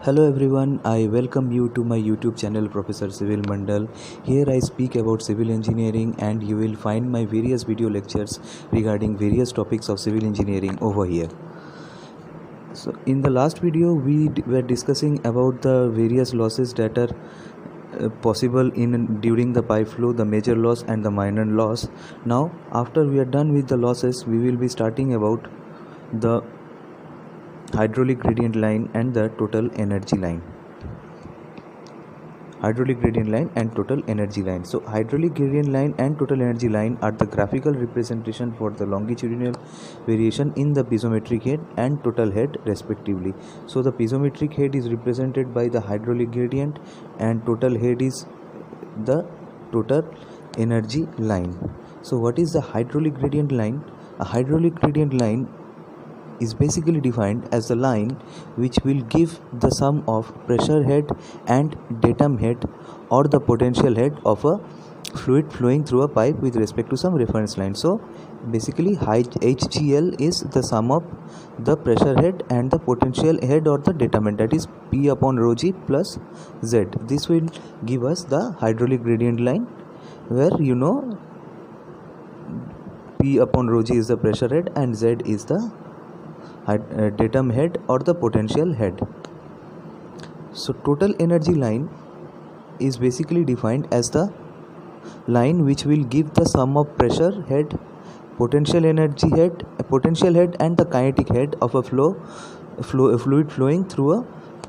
Hello everyone, I welcome you to my YouTube channel Professor Civil Mandal. Here I speak about civil engineering and you will find my various video lectures regarding various topics of civil engineering over here. So in the last video we were discussing about the various losses that are possible in during the pipe flow, the major loss and the minor loss. Now after we are done with the losses, we will be starting about the hydraulic gradient line and the total energy line. Hydraulic gradient line and total energy line. So hydraulic gradient line and total energy line are the graphical representation for the longitudinal variation in the piezometric head and total head respectively. So the piezometric head is represented by the hydraulic gradient and total head is the total energy line. So what is the hydraulic gradient line? A hydraulic gradient line is basically defined as the line which will give the sum of pressure head and datum head or the potential head of a fluid flowing through a pipe with respect to some reference line. So basically HGL is the sum of the pressure head and the potential head or the datum head, that is P upon rho G plus Z. This will give us the hydraulic gradient line, where you know P upon rho G is the pressure head and Z is the datum head or the potential head. So total energy line is basically defined as the line which will give the sum of pressure head, potential energy head, potential head and the kinetic head of a fluid flowing through a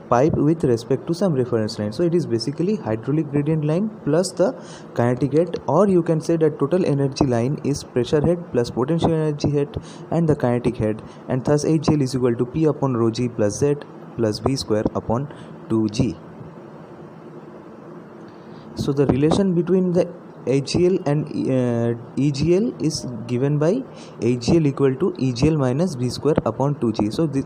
pipe with respect to some reference line. So it is basically hydraulic gradient line plus the kinetic head, or you can say that total energy line is pressure head plus potential energy head and the kinetic head, and thus HGL is equal to P upon rho G plus Z plus V square upon 2G. So the relation between the HGL and EGL is given by HGL equal to EGL minus V square upon 2G. So the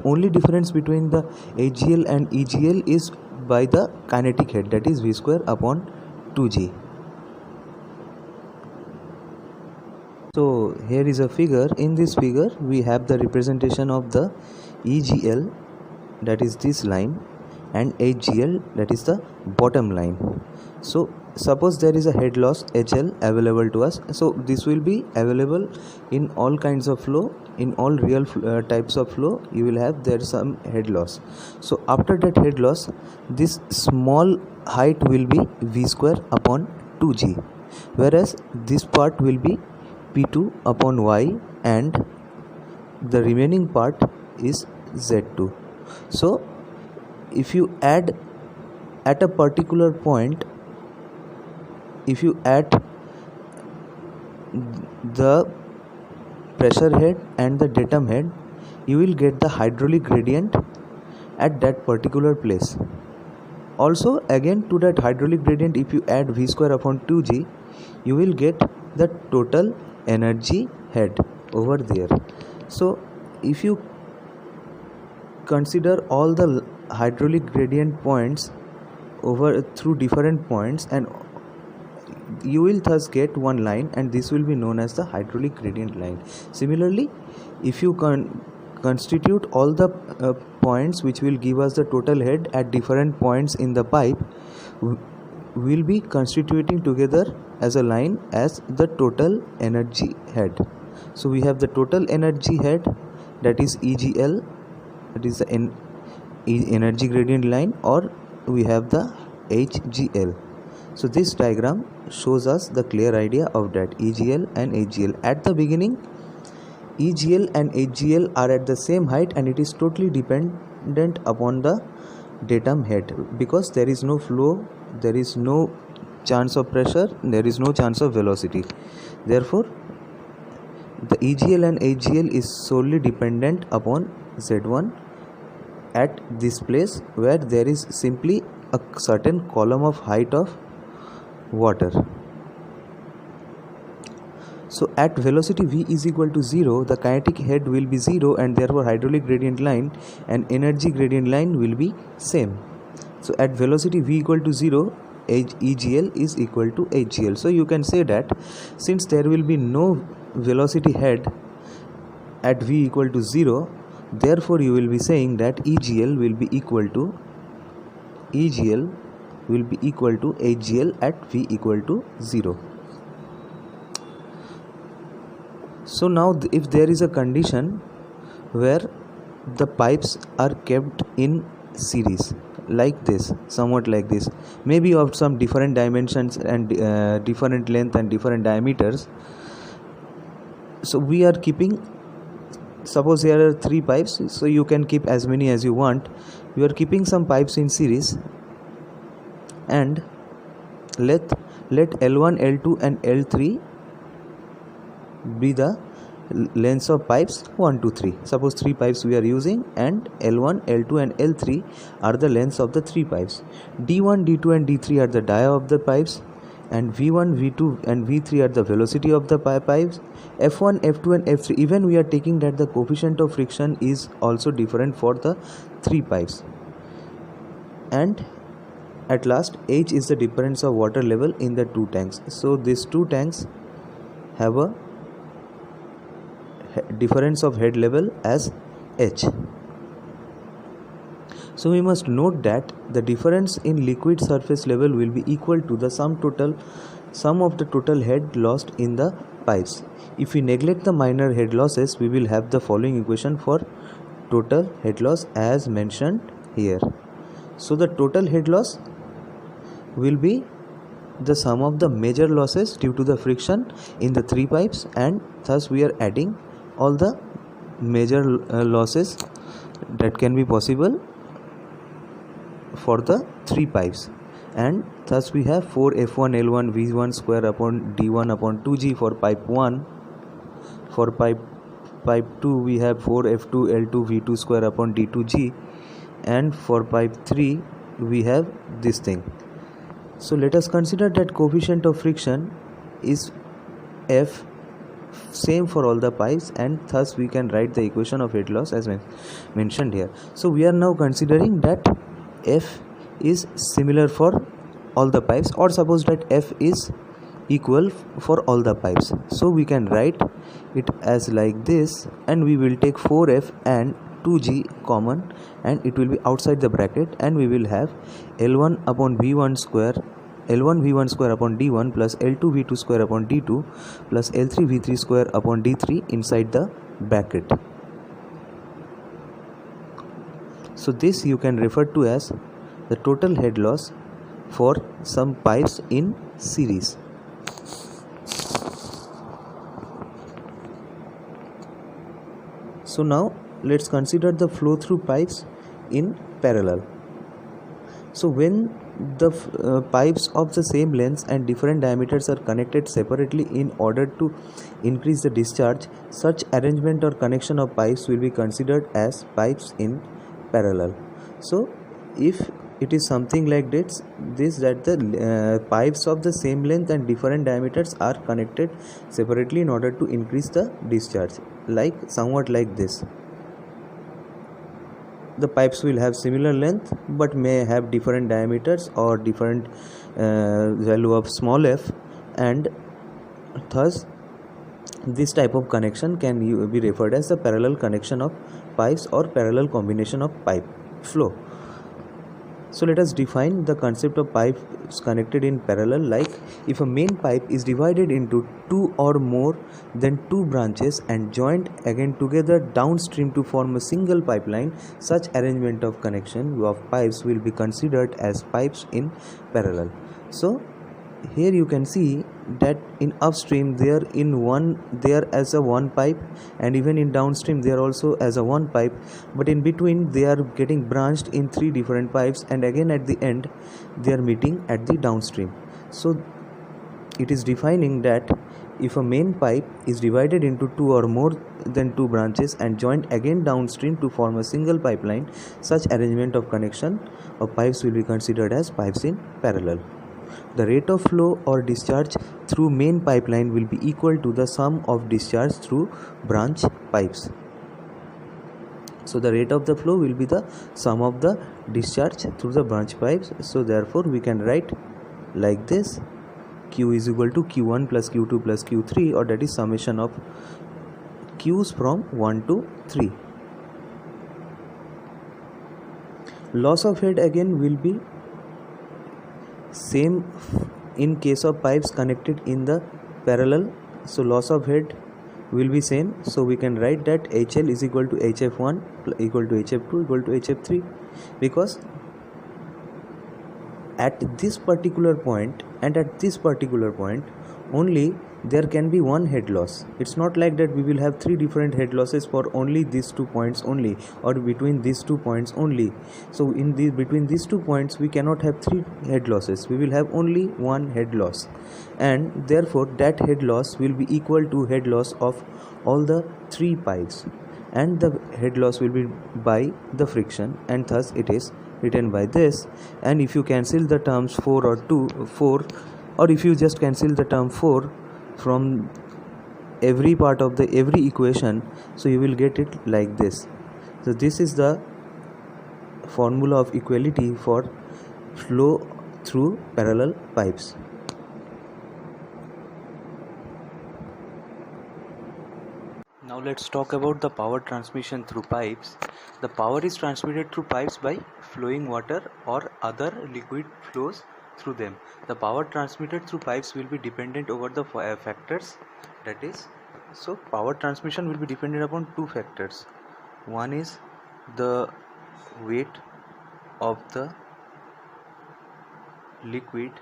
only difference between the HGL and EGL is by the kinetic head, that is V square upon 2G. So here is a figure. In this figure we have the representation of the EGL, that is this line, and HGL, that is the bottom line. So suppose there is a head loss HL available to us, so this will be available in all kinds of flow. In all real types of flow you will have there some head loss. So after that head loss, this small height will be V square upon 2G, whereas this part will be P2 upon Y and the remaining part is Z2. So if you add at a particular point, if you add the pressure head and the datum head, you will get the hydraulic gradient at that particular place. Also again to that hydraulic gradient, if you add V square upon 2G, you will get the total energy head over there. So if you consider all the hydraulic gradient points over through different points, and you will thus get one line, and this will be known as the hydraulic gradient line. Similarly, if you constitute all the points which will give us the total head at different points in the pipe, will be constituting together as a line as the total energy head. So we have the total energy head, that is EGL, that is the energy gradient line, or we have the HGL. So this diagram shows us the clear idea of that EGL and HGL. At the beginning, EGL and HGL are at the same height and it is totally dependent upon the datum head, because there is no flow, there is no chance of pressure, there is no chance of velocity. Therefore the EGL and HGL is solely dependent upon Z1 at this place, where there is simply a certain column of height of water. So at velocity V is equal to 0, the kinetic head will be 0, and therefore hydraulic gradient line and energy gradient line will be same. So at velocity V equal to 0, EGL is equal to HGL. So you can say that since there will be no velocity head at V equal to 0, Therefore, you will be saying that EGL will be equal to EGL will be equal to HGL at V equal to 0. So now if there is a condition where the pipes are kept in series like this, somewhat like this, maybe of some different dimensions and different length and different diameters. So we are keeping, suppose here are 3 pipes, so you can keep as many as you want. You are keeping some pipes in series, and let L1, L2 and L3 be the lengths of pipes 1, 2, 3. Suppose 3 pipes we are using, and L1, L2 and L3 are the lengths of the 3 pipes. D1, D2 and D3 are the dia of the pipes, and V1, V2 and V3 are the velocity of the pipes. F1, F2 and F3, even we are taking that the coefficient of friction is also different for the 3 pipes. And at last, H is the difference of water level in the 2 tanks. So these 2 tanks have a difference of head level as H. So we must note that the difference in liquid surface level will be equal to the sum of the total head lost in the pipes. If we neglect the minor head losses, we will have the following equation for total head loss as mentioned here. So the total head loss will be the sum of the major losses due to the friction in the 3 pipes, and thus we are adding all the major losses that can be possible for the 3 pipes, and thus we have 4F1 L1 V1 square upon D1 upon 2G for pipe 1. For pipe 2 we have 4F2 L2 V2 square upon D2G, and for pipe 3 we have this thing. So let us consider that coefficient of friction is F, same for all the pipes, and thus we can write the equation of head loss as mentioned here. So we are now considering that F is similar for all the pipes, or suppose that F is equal for all the pipes. So we can write it as like this, and we will take 4F and 2G common, and it will be outside the bracket, and we will have L1 upon V1 square, L1 V1 square upon D1 plus L2 V2 square upon D2 plus L3 V3 square upon D3 inside the bracket. So this you can refer to as the total head loss for some pipes in series. So now let's consider the flow through pipes in parallel. So when the pipes of the same length and different diameters are connected separately in order to increase the discharge, such arrangement or connection of pipes will be considered as pipes in parallel. So if it is something like this that the pipes of the same length and different diameters are connected separately in order to increase the discharge, like somewhat like this. The pipes will have similar length but may have different diameters or different value of small f, and thus this type of connection can be referred as the parallel connection of pipes or parallel combination of pipe flow. So let us define the concept of pipes connected in parallel, like if a main pipe is divided into 2 or more than 2 branches and joined again together downstream to form a single pipeline, such arrangement of connection of pipes will be considered as pipes in parallel. So here you can see that in upstream they are as a one pipe, and even in downstream they are also as a one pipe, but in between they are getting branched in 3 different pipes, and again at the end they are meeting at the downstream. So it is defining that if a main pipe is divided into 2 or more than 2 branches and joined again downstream to form a single pipeline, such arrangement of connection of pipes will be considered as pipes in parallel. The rate of flow or discharge through main pipeline will be equal to the sum of discharge through branch pipes. So the rate of the flow will be the sum of the discharge through the branch pipes. So therefore we can write like this: Q is equal to Q1 plus Q2 plus Q3, or that is summation of Q's from 1 to 3. Loss of head again will be Same in case of pipes connected in the parallel, so loss of head will be same, so we can write that HL is equal to HF1 equal to HF2 equal to HF3, because at this particular point and at this particular point only there can be one head loss. It's not like that we will have three different head losses for only these 2 points only, or between these 2 points only. So in the between these 2 points we cannot have three head losses, we will have only one head loss, and therefore that head loss will be equal to head loss of all the 3 pipes, and the head loss will be by the friction, and thus it is written by this. And if you cancel the terms 4 or 4, or if you just cancel the term 4 from every part of the every equation, so you will get it like this. So this is the formula of equality for flow through parallel pipes. Now let's talk about the power transmission through pipes. The power is transmitted through pipes by flowing water or other liquid flows through them. The power transmitted through pipes will be dependent over the factors, that is, so power transmission will be dependent upon 2 factors. One is the weight of the liquid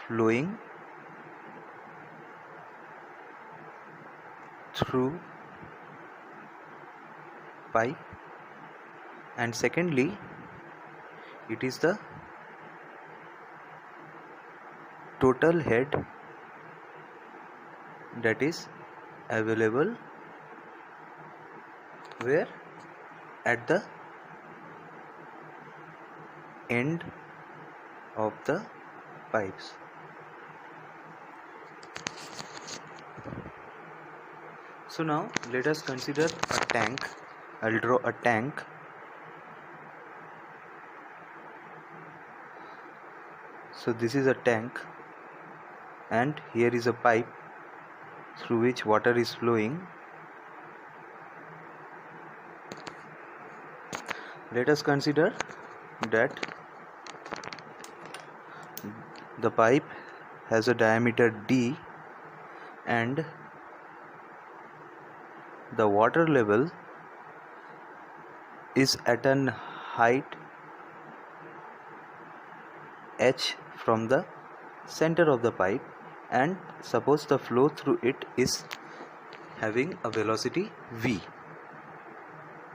flowing through pipe, and secondly it is the total head that is available where at the end of the pipes. So now let us consider a tank. I'll draw a tank. So this is a tank, and here is a pipe through which water is flowing. Let us consider that the pipe has a diameter D and the water level is at an height h from the center of the pipe, and suppose the flow through it is having a velocity v.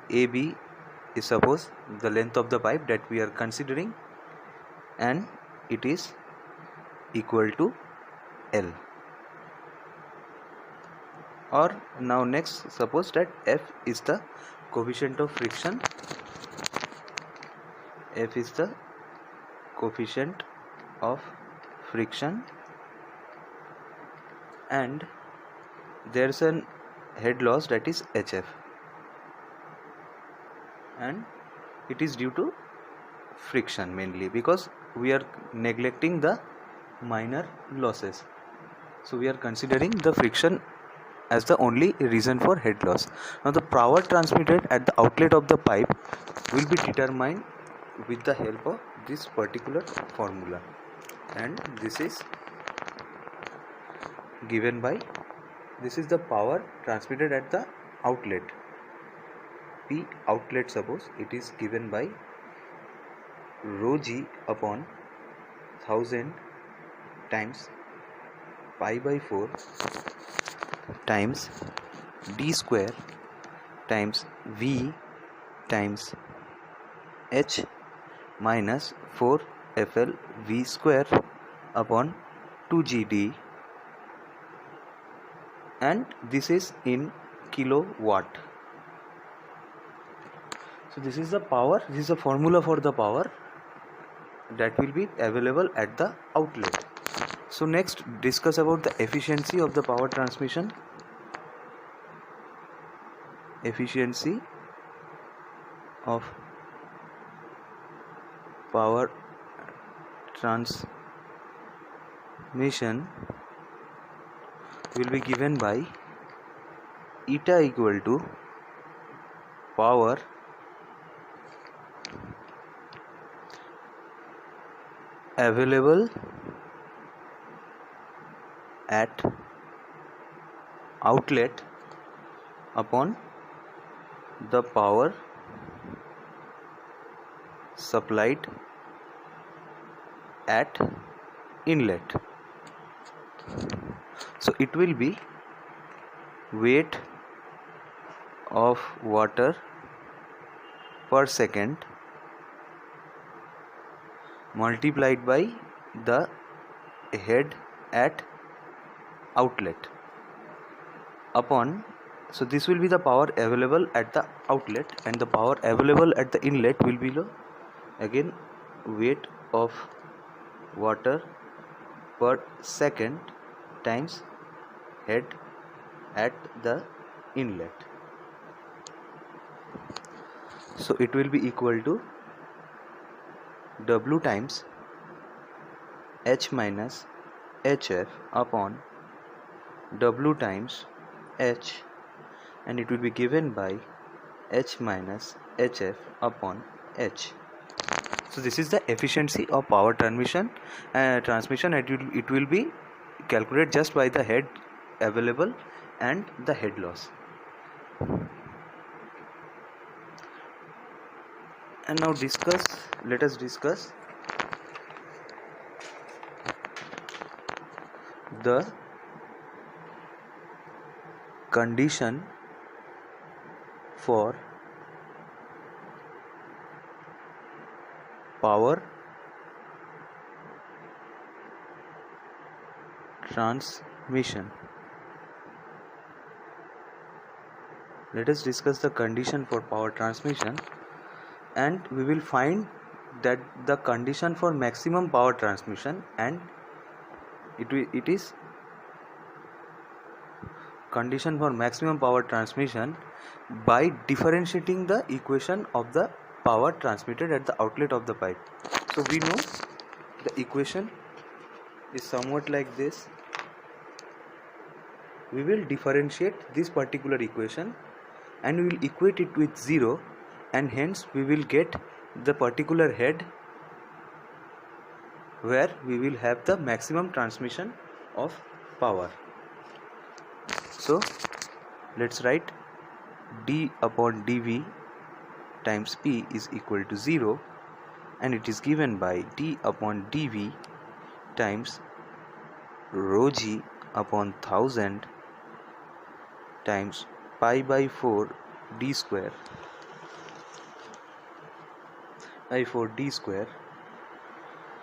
AB is suppose the length of the pipe that we are considering, and it is equal to L. Or now next, suppose that F is the coefficient of friction. F is the coefficient of friction, and there's an head loss that is HF, and it is due to friction mainly, because we are neglecting the minor losses. So we are considering the friction as the only reason for head loss. Now the power transmitted at the outlet of the pipe will be determined with the help of this particular formula, and this is given by, this is the power transmitted at the outlet. P outlet, suppose it is given by rho g upon 1000 times pi by 4 times d square times v times h minus 4 FL v square upon 2GD, and this is in kilowatt. So this is the power, this is the formula for the power that will be available at the outlet. So next, discuss about the efficiency of the power transmission. Efficiency of power transmission will be given by eta equal to power available at outlet upon the power supplied at inlet. So it will be weight of water per second multiplied by the head at outlet upon, so this will be the power available at the outlet, and the power available at the inlet will be the again weight of water per second times head at the inlet. So it will be equal to W times H minus HF upon W times H, and it will be given by H minus HF upon H. So this is the efficiency of power transmission, and it will be calculated just by the head available and the head loss. And now let us discuss the condition for power transmission. Let us discuss the condition for power transmission, and we will find that the condition for maximum power transmission, and it is condition for maximum power transmission by differentiating the equation of the power transmitted at the outlet of the pipe. So we know the equation is somewhat like this. We will differentiate this particular equation and we will equate it with 0, and hence we will get the particular head where we will have the maximum transmission of power. So let's write d upon dv times p is equal to 0, and it is given by d upon dv times rho g upon 1000 times pi by 4 d square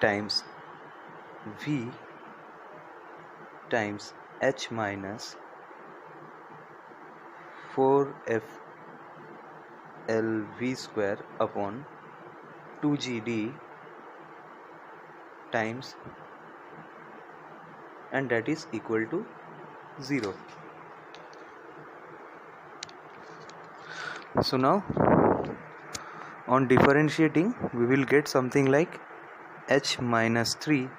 times v times h minus 4 FLV square upon 2GD times, and that is equal to 0. So now on differentiating we will get something like h minus 3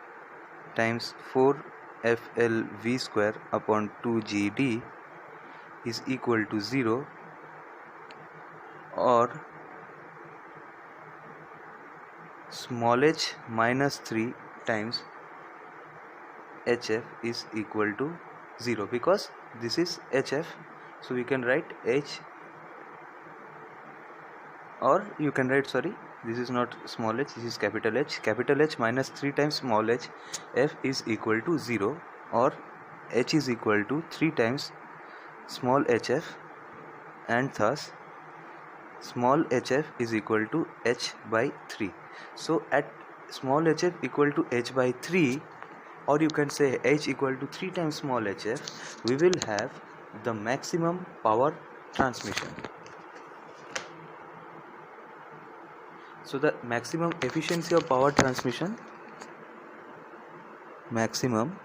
times 4 FLV square upon 2GD is equal to 0, or small h minus 3 times HF is equal to 0, because this is HF, so we can write H, or you can write, sorry, this is not small h, this is capital H minus 3 times small h, F is equal to 0, or H is equal to 3 times small hf, and thus small hf is equal to h by 3. So at small hf equal to h by 3, or you can say h equal to 3 times small hf, we will have the maximum power transmission. So the maximum efficiency of power transmission, maximum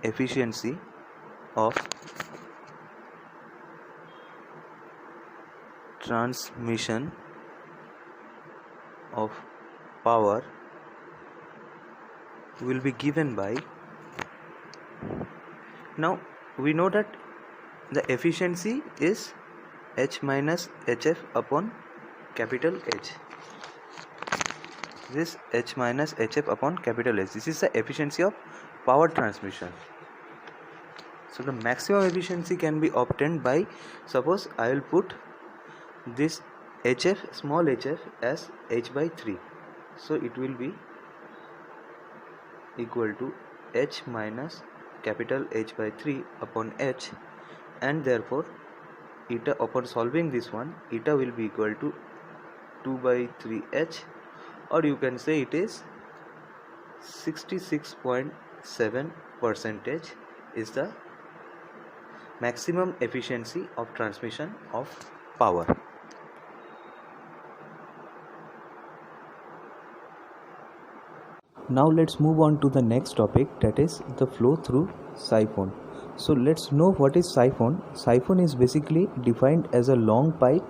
efficiency of transmission of power will be given by, now we know that the efficiency is h minus hf upon capital H. this H minus HF upon capital H. This is the efficiency of power transmission. So the maximum efficiency can be obtained by, suppose I will put this HF, small hf, as H by 3. So it will be equal to H minus capital H by 3 upon H, and therefore eta, upon solving this one, eta will be equal to 2 by 3H, or you can say it is 66.7% is the maximum efficiency of transmission of power. Now let's move on to the next topic, that is the flow through siphon. So let's know what is siphon. Siphon is basically defined as a long pipe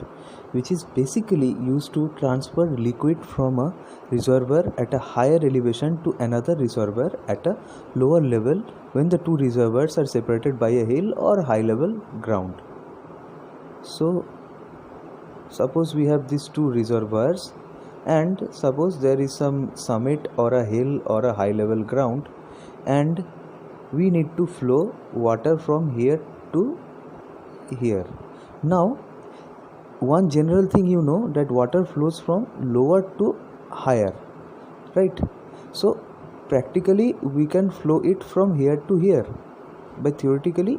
which is basically used to transfer liquid from a reservoir at a higher elevation to another reservoir at a lower level when the two reservoirs are separated by a hill or high level ground. So suppose we have these two reservoirs, and suppose there is some summit or a hill or a high level ground, and we need to flow water from here to here. Now one general thing, you know that water flows from lower to higher, right? So practically we can flow it from here to here, but theoretically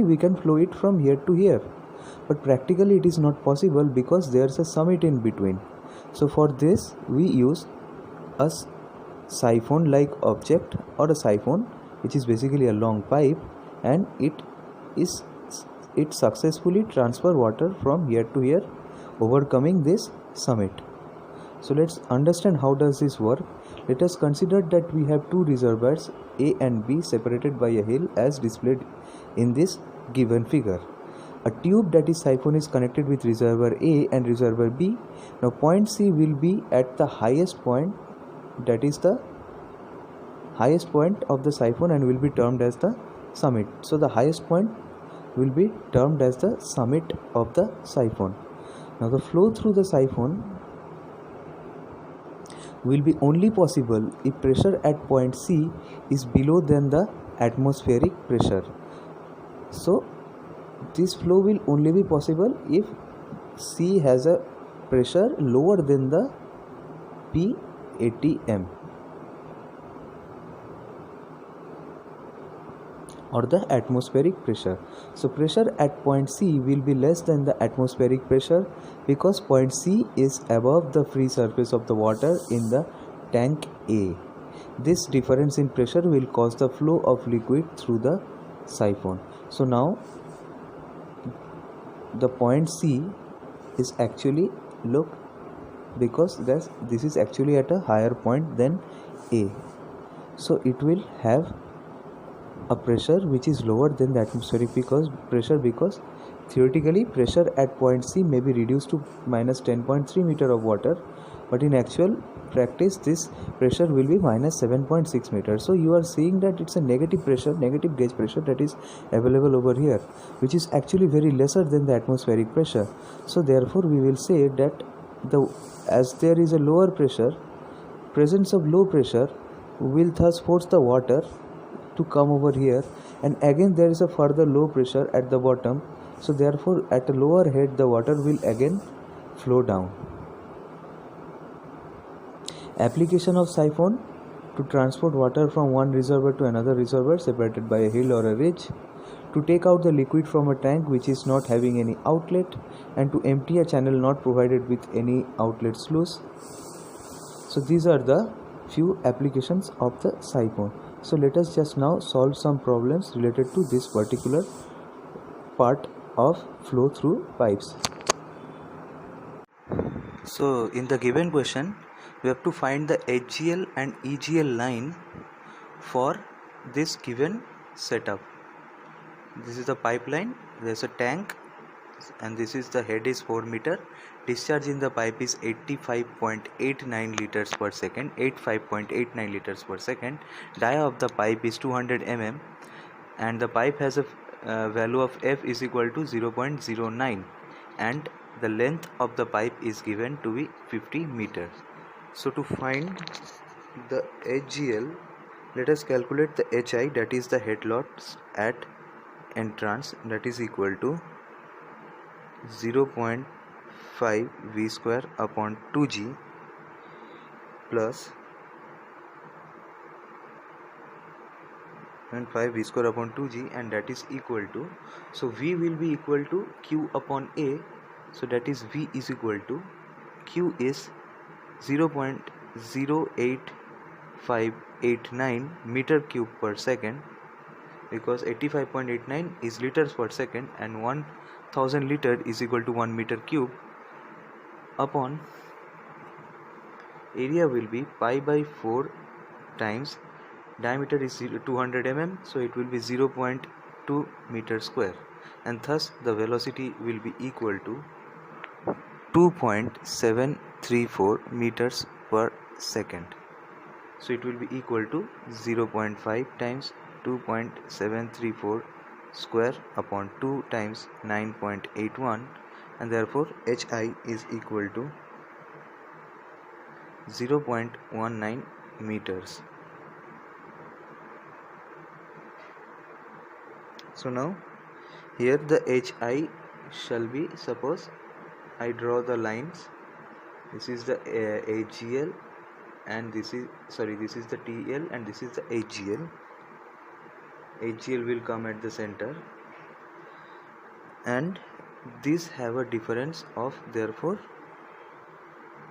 we can flow it from here to here, but practically it is not possible because there is a summit in between. So for this we use a siphon like object, or a siphon, which is basically a long pipe, and it successfully transfer water from here to here, overcoming this summit. So let's understand how does this work. Let us consider that we have two reservoirs A and B separated by a hill as displayed in this given figure. A tube, that is siphon, is connected with reservoir A and reservoir B. Now point C will be at the highest point, that is the highest point of the siphon, and will be termed as the summit. So the highest point will be termed as the summit of the siphon. Now the flow through the siphon will be only possible if pressure at point C is below than the atmospheric pressure. So this flow will only be possible if C has a pressure lower than the PATM, or the atmospheric pressure. So pressure at point C will be less than the atmospheric pressure because point C is above the free surface of the water in the tank A. This difference in pressure will cause the flow of liquid through the siphon. So now the point C is actually, look, because this is actually at a higher point than A, so it will have a pressure which is lower than the atmospheric pressure, because theoretically pressure at point C may be reduced to minus 10.3 meter of water, but in actual practice this pressure will be minus 7.6 meters. So you are seeing that it's a negative pressure, negative gauge pressure that is available over here, which is actually very lesser than the atmospheric pressure. So therefore we will say that as there is a lower pressure, presence of low pressure will thus force the water to come over here, and again there is a further low pressure at the bottom, so therefore at a lower head the water will again flow down. Application of siphon to transport water from one reservoir to another reservoir separated by a hill or a ridge, to take out the liquid from a tank which is not having any outlet, and to empty a channel not provided with any outlet sluice. So these are the few applications of the siphon. So let us just now solve some problems related to this particular part of flow through pipes. So in the given question we have to find the HGL and EGL line for this given setup. This is the pipeline, there is a tank, and this is the head is 4 meter. Discharge in the pipe is 85.89 liters per second, 85.89 liters per second. Dia of the pipe is 200 mm, and the pipe has a value of F is equal to 0.09, and the length of the pipe is given to be 50 meters. So to find the HGL, let us calculate the HI, that is the head loss at entrance, that is equal to 0.5 V square upon 2G plus 0.5 V square upon 2G, and that is equal to, so V will be equal to Q upon A, so that is V is equal to, Q is 0.08589 meter cube per second, because 85.89 is liters per second and 1000 liter is equal to 1 meter cube, upon area will be pi by 4 times diameter is 200 mm, so it will be 0.2 meter square, and thus the velocity will be equal to 2.734 meters per second. So it will be equal to 0.5 times 2.734 square upon 2 times 9.81, and therefore HI is equal to 0.19 meters. So now here the HI shall be, suppose I draw the lines, this is the HGL and this is the TL and this is the HGL. HGL will come at the center and these have a difference of therefore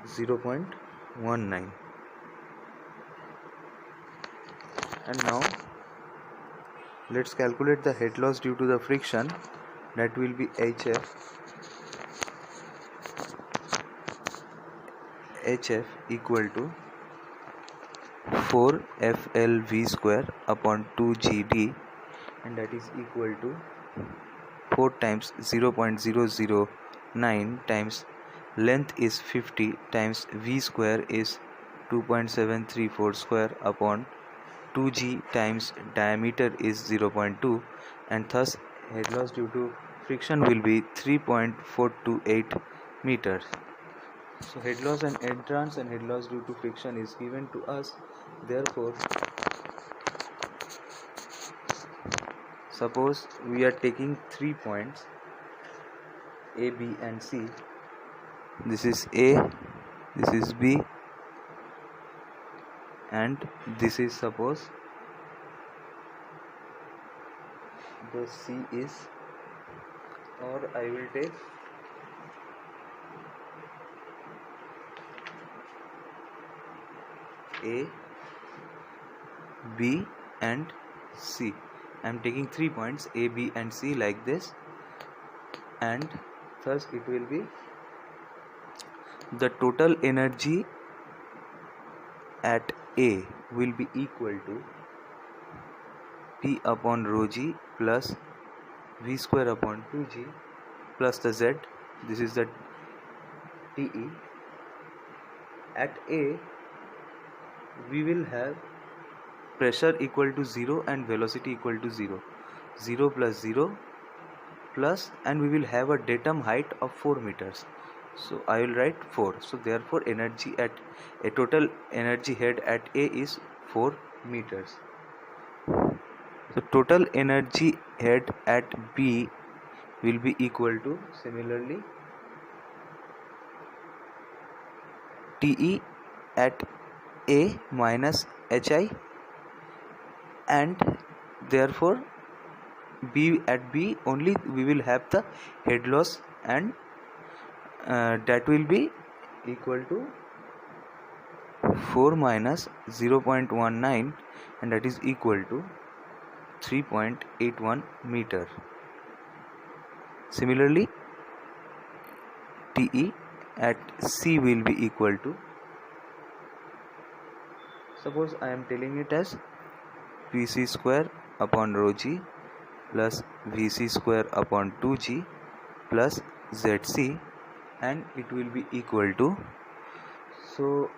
0.19. And now let's calculate the head loss due to the friction, that will be HF equal to 4 FLV square upon 2 GD, and that is equal to 4 times 0.009 times length is 50 times V square is 2.734 square upon 2G times diameter is 0.2, and thus head loss due to friction will be 3.428 meters. So head loss and entrance and head loss due to friction is given to us. Therefore, suppose we are taking 3 points A, B and C. This is A, this is B, and this is, suppose the C is, or I will take A, B and C. I am taking 3 points A, B and C like this, and thus it will be the total energy at A will be equal to P upon rho G plus V square upon 2G plus the Z, this is the TE. At A we will have pressure equal to 0 and velocity equal to 0, 0 plus 0 plus, and we will have a datum height of 4 meters, so I will write 4. So therefore energy at a total energy head at A is 4 meters. So total energy head at B will be equal to, similarly, TE at A minus HI, and therefore B at B only we will have the head loss, and that will be equal to 4 minus 0.19, and that is equal to 3.81 meter. Similarly, TE at C will be equal to, suppose I am telling it as PC square upon rho G plus VC square upon 2G plus ZC, and it will be equal to, so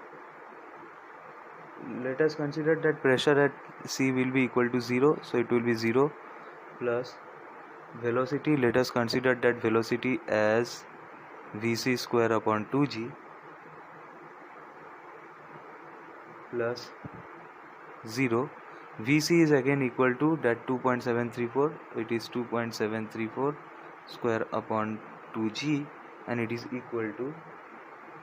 let us consider that pressure at C will be equal to 0, so it will be 0 plus velocity, let us consider that velocity as Vc square upon 2G plus 0. Vc is again equal to that 2.734, it is 2.734 square upon 2g, and it is equal to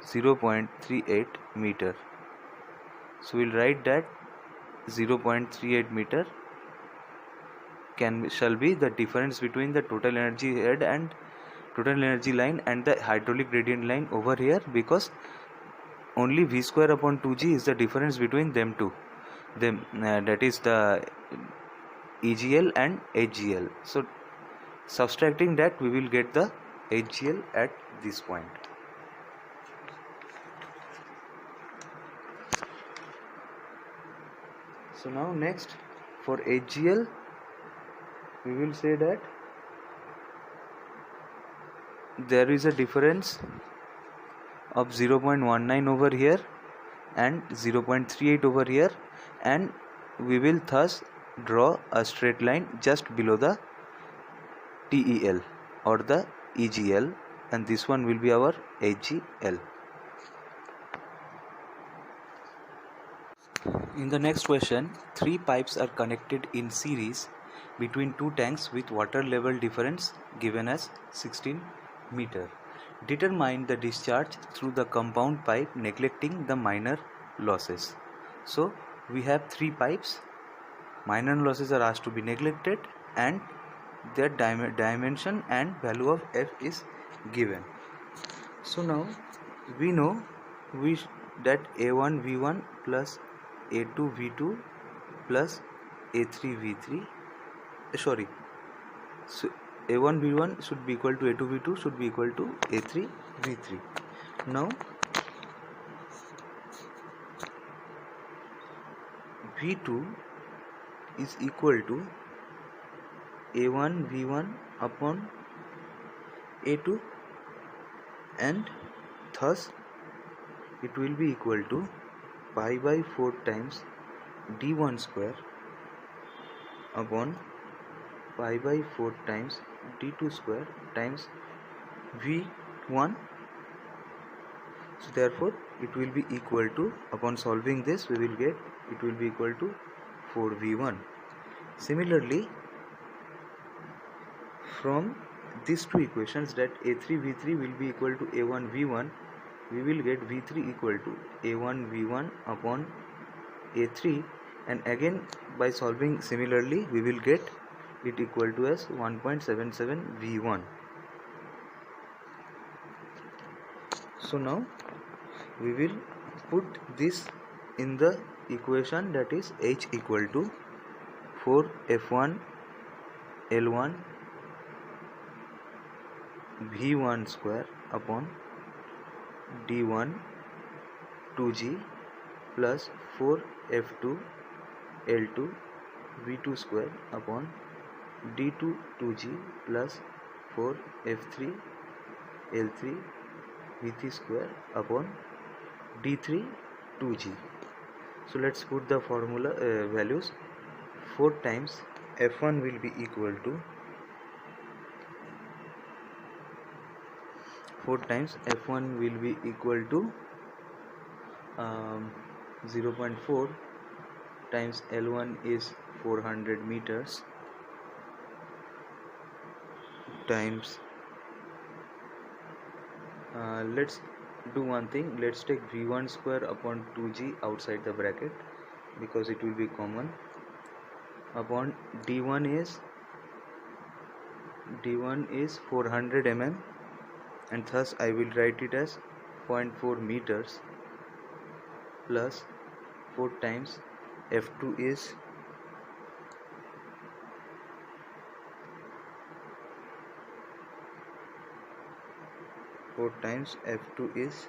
0.38 meter. So we'll write that 0.38 meter shall be the difference between the total energy head and total energy line and the hydraulic gradient line over here, because only v square upon 2g is the difference between them two, that is the EGL and HGL. So subtracting that, we will get the HGL at this point. So now next, for HGL, we will say that there is a difference of 0.19 over here and 0.38 over here, and we will thus draw a straight line just below the TEL or the EGL, and this one will be our HGL. In the next question, 3 pipes are connected in series between 2 tanks with water level difference given as 16 meter. Determine the discharge through the compound pipe neglecting the minor losses. So we have 3 pipes, minor losses are asked to be neglected, and their dimension and value of F is given. So now we know that A1 V1 plus A2 V2 plus A3 V3, so A1 V1 should be equal to A2 V2 should be equal to A3 V3. Now V2 is equal to A1 V1 upon A2, and thus it will be equal to pi by 4 times d1 square upon pi by 4 times d2 square times v1. So therefore it will be equal to, upon solving this, we will get it will be equal to 4v1. Similarly, from these two equations, that A3 V3 will be equal to A1 V1, we will get V3 equal to A1 V1 upon A3, and again by solving similarly we will get it equal to as 1.77 V1. So now we will put this in the equation, that is H equal to 4F1 L1 V1 square upon D1 2G plus 4F2 L2 V2 square upon D2 2G plus 4F3 L3 V3 square upon D3 2G. So let's put the formula values. 4 times F1 will be equal to 4 times F1 will be equal to 0.4 times L1 is 400 meters times let's do one thing, let's take V1 square upon 2G outside the bracket because it will be common, upon D1 is 400 mm, and thus I will write it as 0.4 meters plus 4 times F2 is 4 times F2 is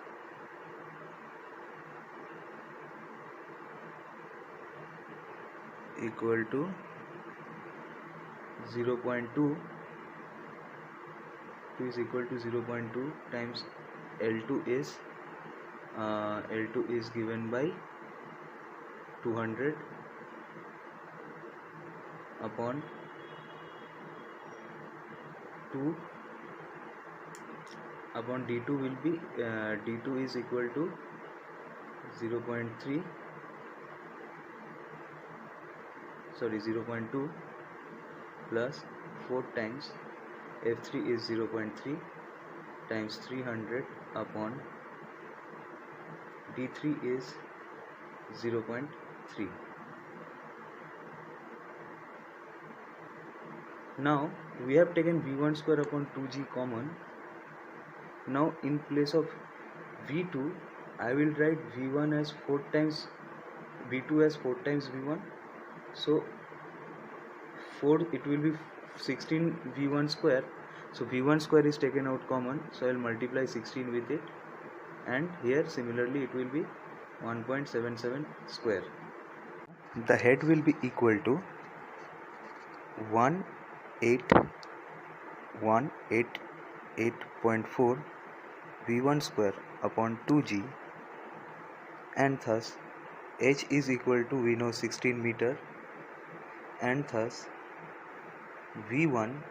equal to 0.2 is equal to 0.2 times L2 is given by 200 upon 2 upon D2 will be D2 is equal to 0.3 0.2 plus 4 times F3 is 0.3 times 300 upon D3 is 0.3. Now we have taken V1 square upon 2G common. Now in place of V2 I will write V1 as 4 times V2 as 4 times V1. So 4, it will be 16 V1 square. So V1 square is taken out common, so I will multiply 16 with it, and here similarly it will be 1.77 square. The head will be equal to 18188.4 V1 square upon 2G, and thus H is equal to, we know, 16 meter, and thus V1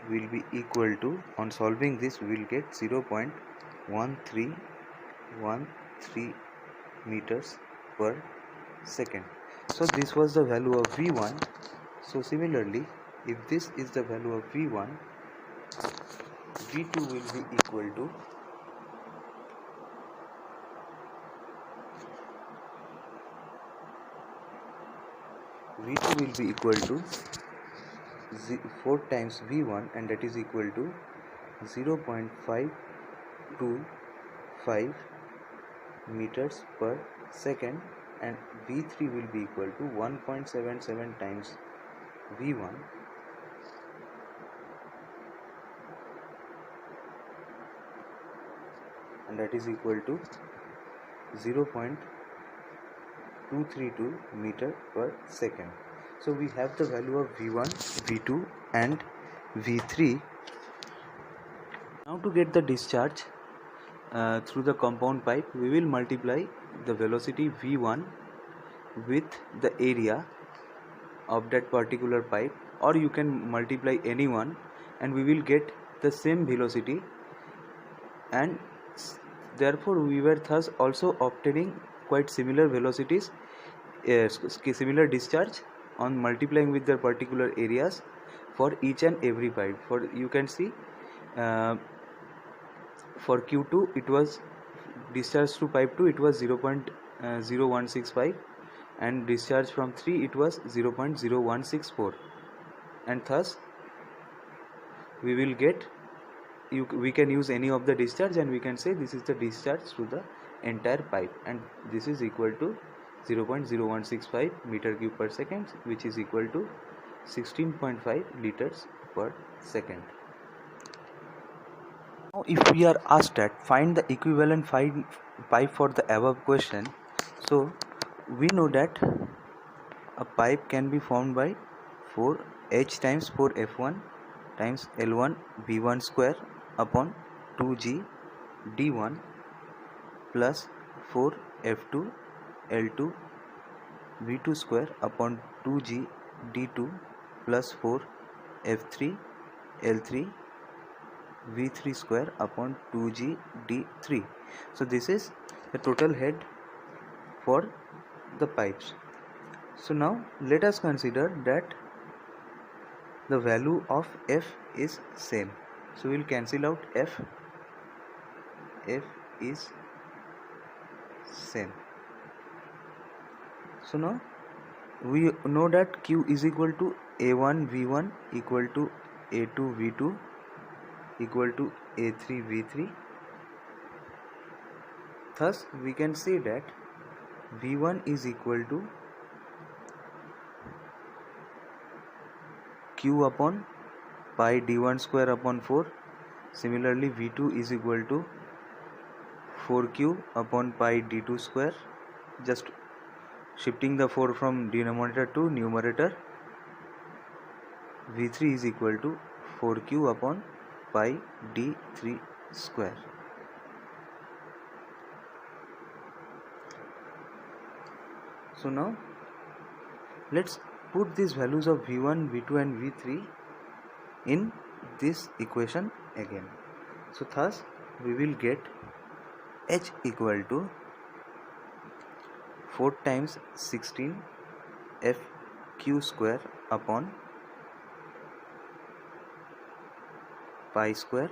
will be equal to, on solving this we will get 0.1313 meters per second. So this was the value of V1. So similarly, if this is the value of V1, V2 will be equal to V2 will be equal to 4 times V1, and that is equal to 0.525 meters per second, and V3 will be equal to 1.77 times V1, and that is equal to 0.232 meter per second. So we have the value of V1, V2 and V3. Now to get the discharge through the compound pipe, we will multiply the velocity V1 with the area of that particular pipe, or you can multiply any one, and we will get the same velocity, and therefore we were thus also obtaining quite similar velocities, similar discharge on multiplying with their particular areas for each and every pipe. For you can see for Q2 it was discharge to pipe 2, it was 0.0165, and discharge from 3 it was 0.0164, and thus we will get, we can use any of the discharge and we can say this is the discharge through the entire pipe, and this is equal to 0.0165 meter cube per second, which is equal to 16.5 liters per second. Now if we are asked that find the equivalent pipe for the above question, so we know that a pipe can be formed by 4H times 4F1 times L1 V1 square upon 2G D1 plus 4F2 L2 V2 square upon 2G D2 plus 4F3 L3 V3 square upon 2G D3. So this is the total head for the pipes. So now let us consider that the value of F is same. So we will cancel out F is same. So now we know that Q is equal to A1 V1 equal to A2 V2 equal to A3 V3. Thus we can say that V1 is equal to Q upon pi D1 square upon 4. Similarly V2 is equal to 4Q upon pi D2 square, just shifting the 4 from denominator to numerator. V3 is equal to 4Q upon pi D3 square. So now let's put these values of V1, V2 and V3 in this equation again. So thus we will get H equal to 4 times 16 F q square upon pi square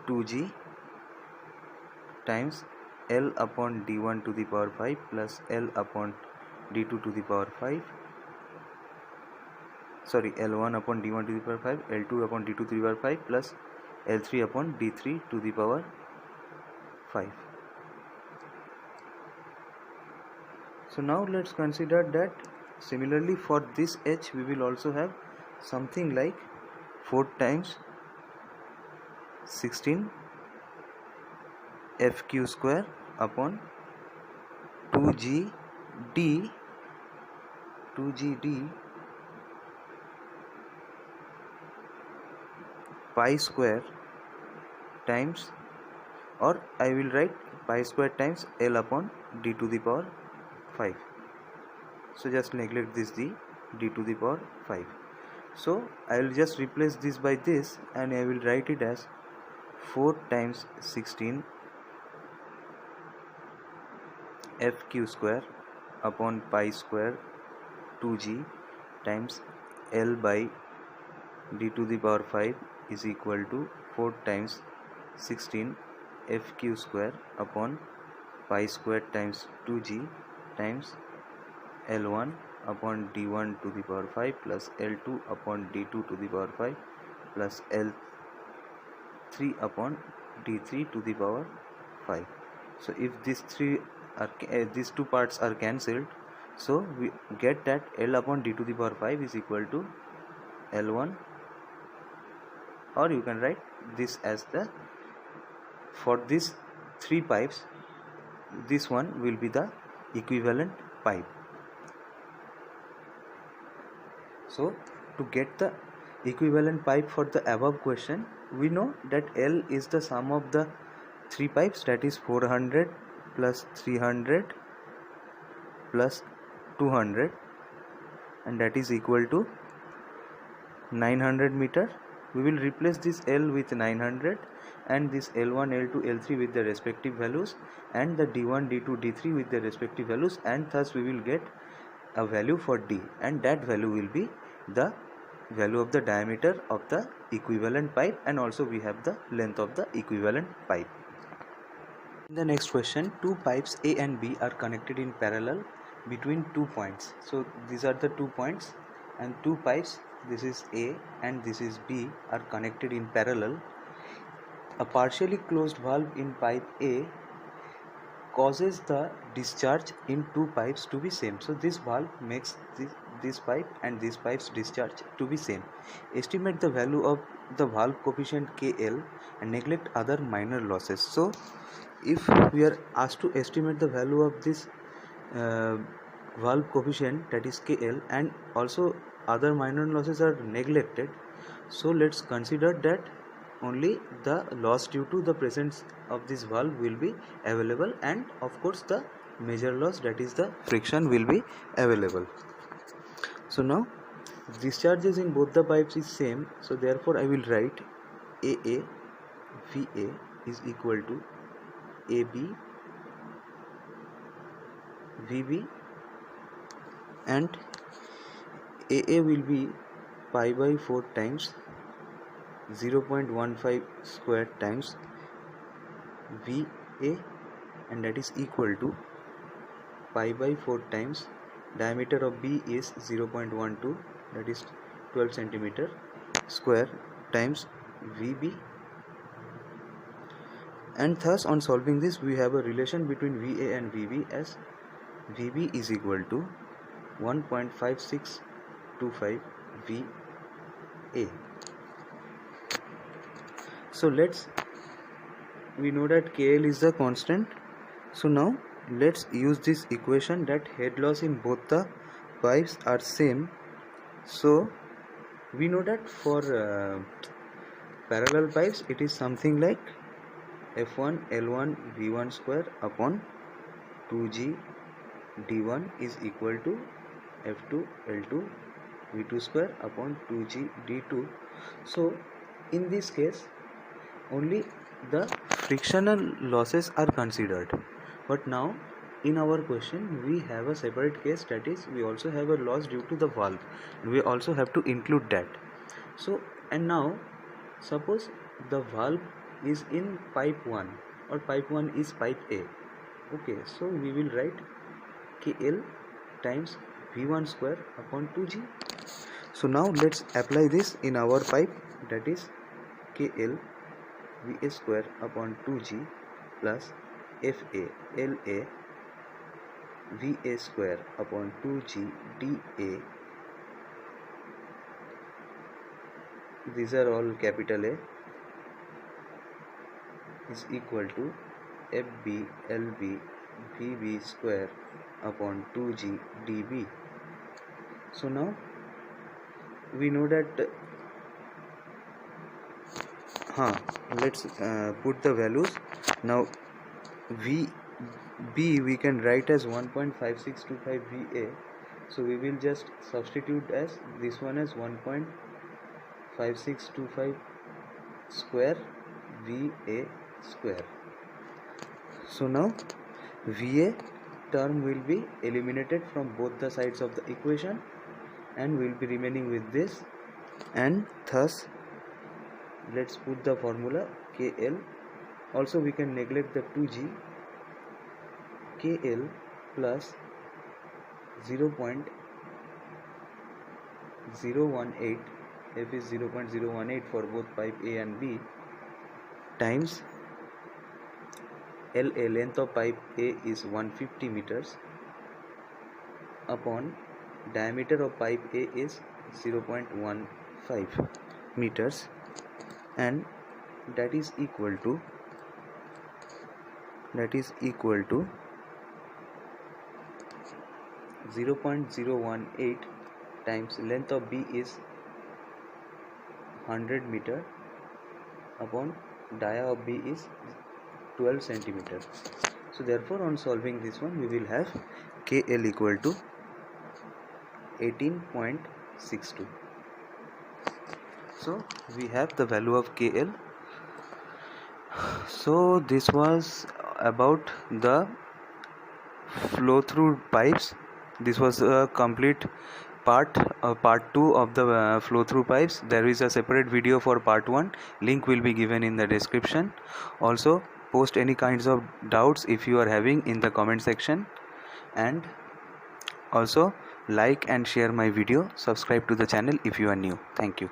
2g times L upon d1 to the power 5 plus L upon d2 to the power 5, sorry, L1 upon d1 to the power 5, L2 upon d2 to the power 5 plus L3 upon d3 to the power 5. So now let's consider that similarly for this h we will also have something like 4 times 16 fq square upon 2gd pi square times, or I will write pi square times L upon d to the power 5. So just neglect this d to the power 5. So I will just replace this by this and I will write it as 4 times 16 fq square upon pi square 2g times L by d to the power 5 is equal to 4 times 16 fq square upon pi square times 2g times L1 upon d1 to the power 5 plus L2 upon d2 to the power 5 plus L3 upon d3 to the power 5. So if these two parts are cancelled, so we get that L upon d to the power 5 is equal to L1, or you can write this as the, for these 3 pipes, this one will be the equivalent pipe. So to get the equivalent pipe for the above question, we know that L is the sum of the 3 pipes, that is 400 plus 300 plus 200, and that is equal to 900 meter. We will replace this L with 900 and this L1, L2, L3 with the respective values and the D1, D2, D3 with the respective values, and thus we will get a value for D, and that value will be the value of the diameter of the equivalent pipe, and also we have the length of the equivalent pipe. In the next question, two pipes A and B are connected in parallel between 2 points. So these are the 2 points and 2 pipes, this is A and this is B, are connected in parallel. A partially closed valve in pipe A causes the discharge in 2 pipes to be same. So this valve makes this pipe and this pipe's discharge to be same. Estimate the value of the valve coefficient KL and neglect other minor losses. So if we are asked to estimate the value of this valve coefficient, that is KL, and also other minor losses are neglected, so let's consider that only the loss due to the presence of this valve will be available, and of course the major loss, that is the friction, will be available. So now discharges in both the pipes is same, so therefore I will write AA VA is equal to AB VB, and AA will be pi by 4 times 0.15 square times VA, and that is equal to pi by 4 times diameter of B is 0.12, that is 12 centimeter square, times VB, and thus on solving this we have a relation between VA and VB as VB is equal to 1.5625 VA. So we know that KL is the constant. So now let's use this equation that head loss in both the pipes are same. So we know that for parallel pipes it is something like F1 L1 V1 square upon 2G D1 is equal to F2 L2 V2 square upon 2G D2. So in this case only the frictional losses are considered, but now in our question we have a separate case, that is we also have a loss due to the valve, and we also have to include that. So and now suppose the valve is in pipe 1 or pipe 1 is pipe A. Okay, so we will write KL times V1 square upon 2G. So now let's apply this in our pipe, that is KL VA square upon 2G plus FA LA VA square upon 2G dA. These are all capital A is equal to FB LB VB square upon 2G dB. So now we know that let's put the values. Now VB we can write as 1.5625 VA, so we will just substitute as this one as 1.5625 square VA square. So now VA term will be eliminated from both the sides of the equation and we will be remaining with this, and thus let's put the formula KL. Also we can neglect the 2G. KL plus 0.018, F is 0.018 for both pipe A and B, times LA, length of pipe A is 150 meters, upon diameter of pipe A is 0.15 meters, and that is equal to 0.018 times length of B is 100 meter upon dia of B is 12 centimeter. So therefore on solving this one we will have KL equal to 18.62. So we have the value of KL. So this was about the flow through pipes. This was a complete part 2 of the flow through pipes. There is a separate video for part 1, link will be given in the description. Also post any kinds of doubts if you are having in the comment section, and also like and share my video. Subscribe to the channel if you are new. Thank you.